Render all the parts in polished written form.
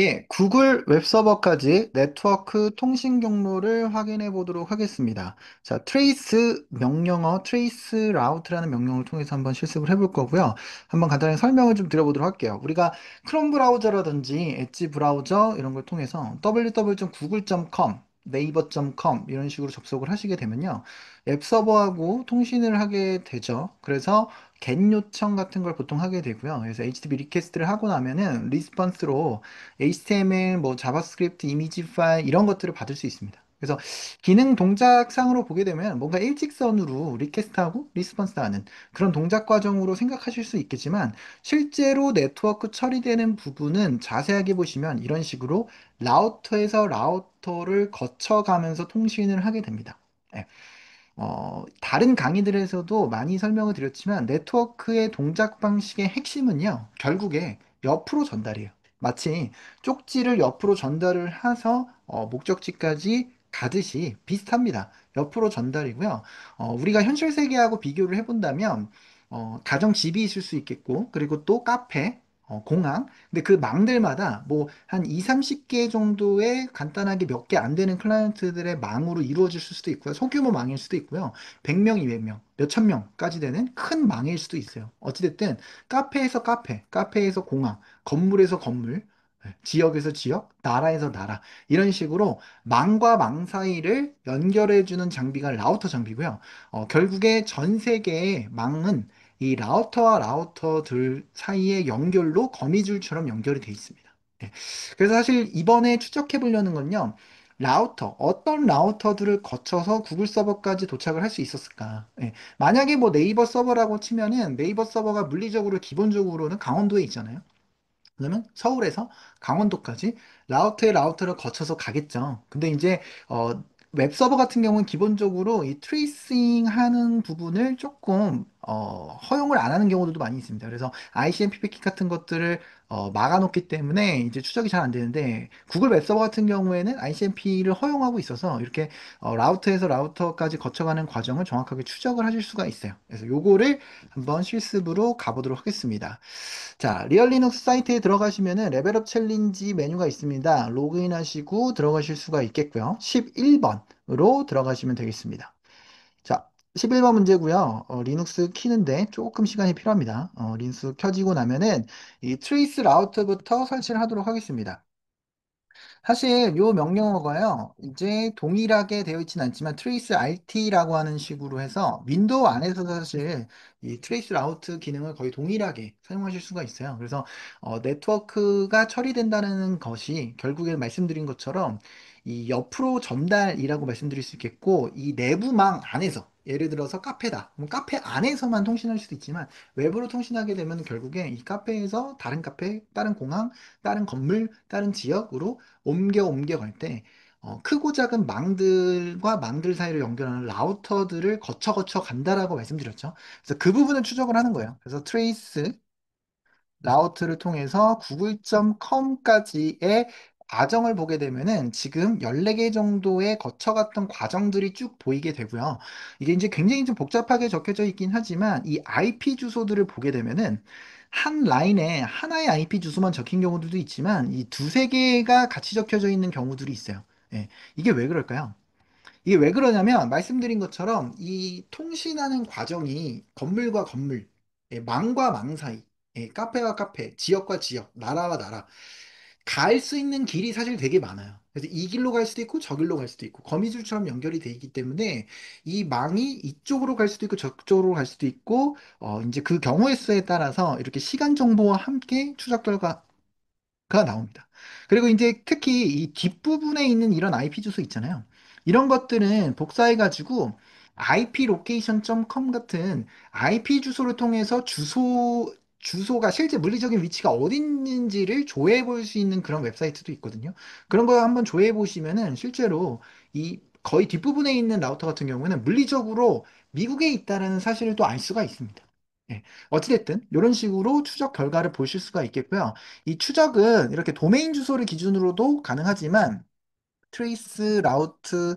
예, 구글 웹서버까지 네트워크 통신 경로를 확인해 보도록 하겠습니다. 자, 트레이스 명령어, 트레이스 라우트라는 명령을 통해서 한번 실습을 해볼 거고요. 한번 간단히 설명을 좀 드려보도록 할게요. 우리가 크롬 브라우저라든지 엣지 브라우저 이런 걸 통해서 www.google.com, 네이버.com 이런 식으로 접속을 하시게 되면요. 웹서버하고 통신을 하게 되죠. 그래서 get 요청 같은 걸 보통 하게 되고요. 그래서 HTTP 리퀘스트를 하고 나면은 리스폰스로 HTML, 뭐 자바스크립트, 이미지 파일 이런 것들을 받을 수 있습니다. 그래서 기능 동작상으로 보게 되면 뭔가 일직선으로 리퀘스트하고 리스폰스하는 그런 동작 과정으로 생각하실 수 있겠지만 실제로 네트워크 처리되는 부분은 자세하게 보시면 이런 식으로 라우터에서 라우터를 거쳐가면서 통신을 하게 됩니다. 예. 다른 강의들에서도 많이 설명을 드렸지만 네트워크의 동작 방식의 핵심은요, 결국에 옆으로 전달이에요. 마치 쪽지를 옆으로 전달을 해서 목적지까지 가듯이 비슷합니다. 옆으로 전달이고요. 우리가 현실 세계하고 비교를 해본다면 가정 집이 있을 수 있겠고, 그리고 또 카페, 공항, 근데 그 망들마다 뭐 한 2, 30개 정도의 간단하게 몇 개 안 되는 클라이언트들의 망으로 이루어질 수도 있고요. 소규모 망일 수도 있고요. 100명, 200명, 몇천 명까지 되는 큰 망일 수도 있어요. 어찌됐든 카페에서 카페, 카페에서 공항, 건물에서 건물, 지역에서 지역, 나라에서 나라 이런 식으로 망과 망 사이를 연결해주는 장비가 라우터 장비고요. 결국에 전 세계의 망은 이 라우터와 라우터들 사이의 연결로 거미줄처럼 연결이 돼 있습니다. 예. 그래서 사실 이번에 추적해 보려는 건요. 라우터, 어떤 라우터들을 거쳐서 구글 서버까지 도착을 할 수 있었을까? 예. 만약에 뭐 네이버 서버라고 치면은 네이버 서버가 물리적으로 기본적으로는 강원도에 있잖아요. 그러면 서울에서 강원도까지 라우터에 라우터를 거쳐서 가겠죠. 근데 이제 웹서버 같은 경우는 기본적으로 이 트레이싱 하는 부분을 조금 허용을 안 하는 경우도 많이 있습니다. 그래서 ICMP 패킷 같은 것들을 막아놓기 때문에 이제 추적이 잘 안 되는데 구글 웹서버 같은 경우에는 ICMP를 허용하고 있어서 이렇게 라우터에서 라우터까지 거쳐가는 과정을 정확하게 추적을 하실 수가 있어요. 그래서 요거를 한번 실습으로 가보도록 하겠습니다. 자, 리얼 리눅스 사이트에 들어가시면은 레벨업 챌린지 메뉴가 있습니다. 로그인 하시고 들어가실 수가 있겠고요. 11번으로 들어가시면 되겠습니다. 자, 11번 문제고요. 리눅스 키는데 조금 시간이 필요합니다. 리눅스 켜지고 나면은 이 트레이스 라우트부터 설치를 하도록 하겠습니다. 사실 요 명령어가요, 이제 동일하게 되어 있지는 않지만 트레이스 RT라고 하는 식으로 해서 윈도우 안에서 사실 이 트레이스 라우트 기능을 거의 동일하게 사용하실 수가 있어요. 그래서 네트워크가 처리된다는 것이 결국에 말씀드린 것처럼 이 옆으로 전달이라고 말씀드릴 수 있겠고 이 내부망 안에서 예를 들어서 카페다. 그럼 카페 안에서만 통신할 수도 있지만 외부로 통신하게 되면 결국에 이 카페에서 다른 카페, 다른 공항, 다른 건물, 다른 지역으로 옮겨 갈 때 크고 작은 망들과 망들 사이를 연결하는 라우터들을 거쳐 간다라고 말씀드렸죠. 그래서 그 부분을 추적을 하는 거예요. 그래서 트레이스 라우트를 통해서 google.com까지의 과정을 보게 되면은 지금 14개 정도의 거쳐갔던 과정들이 쭉 보이게 되고요. 이게 이제 굉장히 좀 복잡하게 적혀져 있긴 하지만 이 IP 주소들을 보게 되면은 한 라인에 하나의 IP 주소만 적힌 경우들도 있지만 이 두세 개가 같이 적혀져 있는 경우들이 있어요. 예. 이게 왜 그럴까요? 이게 왜 그러냐면 말씀드린 것처럼 이 통신하는 과정이 건물과 건물, 망과 망 사이, 카페와 카페, 지역과 지역, 나라와 나라 갈 수 있는 길이 사실 되게 많아요. 그래서 이 길로 갈 수도 있고 저 길로 갈 수도 있고 거미줄처럼 연결이 돼 있기 때문에 이 망이 이쪽으로 갈 수도 있고 저쪽으로 갈 수도 있고 이제 그 경우의 수에 따라서 이렇게 시간 정보와 함께 추적 결과 가 나옵니다. 그리고 이제 특히 이 뒷부분에 있는 이런 IP 주소 있잖아요. 이런 것들은 복사해가지고 iplocation.com 같은 IP 주소를 통해서 주소가 실제 물리적인 위치가 어디 있는지를 조회해 볼 수 있는 그런 웹사이트도 있거든요. 그런 거 한번 조회해 보시면은 실제로 이 거의 뒷부분에 있는 라우터 같은 경우에는 물리적으로 미국에 있다라는 사실을 또 알 수가 있습니다. 예. 어찌됐든 이런 식으로 추적 결과를 보실 수가 있겠고요. 이 추적은 이렇게 도메인 주소를 기준으로도 가능하지만 트레이스 라우트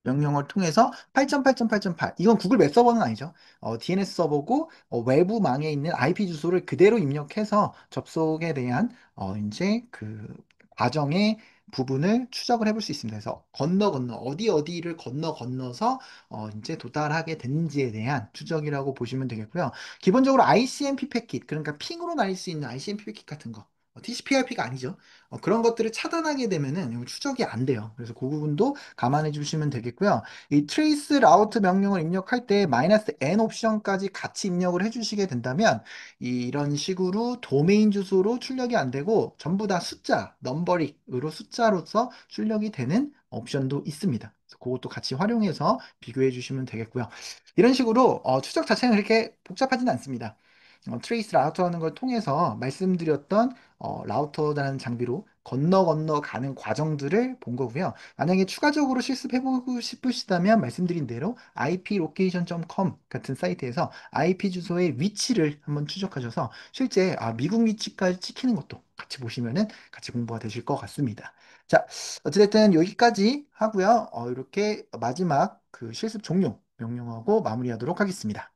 명령어를 통해서 8.8.8.8 이건 구글 웹 서버는 아니죠. DNS 서버고 외부망에 있는 IP 주소를 그대로 입력해서 접속에 대한 이제 그 과정의 부분을 추적을 해볼 수 있습니다. 그래서 건너 어디를 건너서 이제 도달하게 됐는지에 대한 추적이라고 보시면 되겠고요. 기본적으로 ICMP 패킷 그러니까 핑으로 날릴 수 있는 ICMP 패킷 같은 거 TCP/IP가 아니죠. 그런 것들을 차단하게 되면은 이거 추적이 안 돼요. 그래서 그 부분도 감안해 주시면 되겠고요. 이 트레이스 라우트 명령을 입력할 때 마이너스 n 옵션까지 같이 입력을 해주시게 된다면 이런 식으로 도메인 주소로 출력이 안 되고 전부 다 숫자, 넘버링으로 숫자로서 출력이 되는 옵션도 있습니다. 그래서 그것도 같이 활용해서 비교해 주시면 되겠고요. 이런 식으로 추적 자체는 그렇게 복잡하진 않습니다. 트레이스 라우터 하는 걸 통해서 말씀드렸던 라우터라는 장비로 건너 가는 과정들을 본 거고요. 만약에 추가적으로 실습해보고 싶으시다면 말씀드린 대로 iplocation.com 같은 사이트에서 IP 주소의 위치를 한번 추적하셔서 실제 미국 위치까지 찍히는 것도 같이 보시면은 같이 공부가 되실 것 같습니다. 자, 어찌됐든 여기까지 하고요. 이렇게 마지막 그 실습 종료 명령하고 마무리하도록 하겠습니다.